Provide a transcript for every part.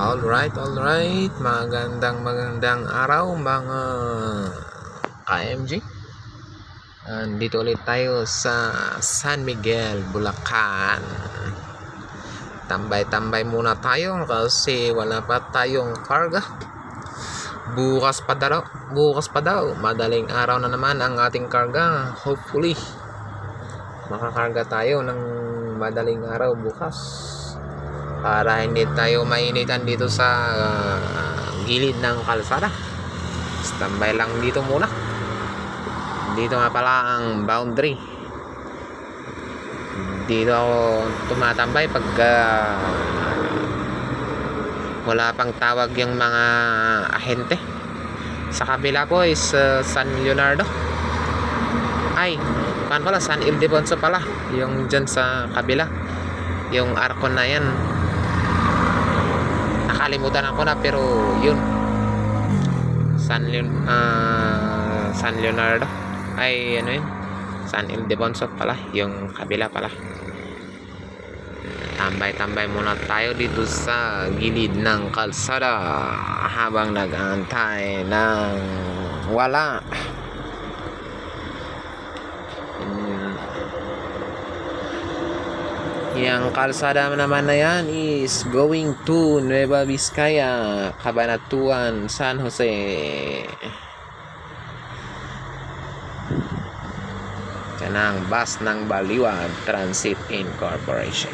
Alright. Magandang araw mga KMG. Dito ulit tayo sa San Miguel, Bulacan. Tambay-tambay muna tayo kasi wala pa tayong karga. Bukas pa daw. Madaling araw na naman ang ating karga. Hopefully, makakarga tayo ng madaling araw bukas. Para hindi tayo mainitan dito sa gilid ng kalsada. Standby lang dito muna. Dito nga pala ang boundary. Dito ako tumatambay pag wala pang tawag yung mga ahente. Sa kabila ko is San Leonardo. Kan pala San Ildefonso pala. Yung dyan sa kabila. Yung arko na yan. Nakalimutan ako na pero yun. San Leonardo. Ano yun? San Ildefonso pala. Yung kabila pala. Tambay-tambay muna tayo dito sa gilid ng kalsada habang nag-aantay ng wala. Yang kalsada naman na yan is going to Nueva Vizcaya, Cabanatuan, San Jose. Yan ang bus ng Baliwag Transit Incorporation.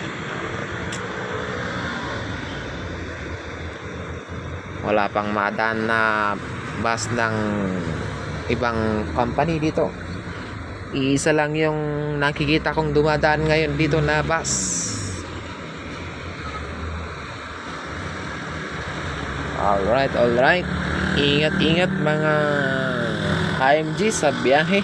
Wala pang madaan na bus ng ibang company dito. Isa lang yung nakikita kong dumadaan ngayon dito na bus. Alright. Ingat mga KMG sa biyahe.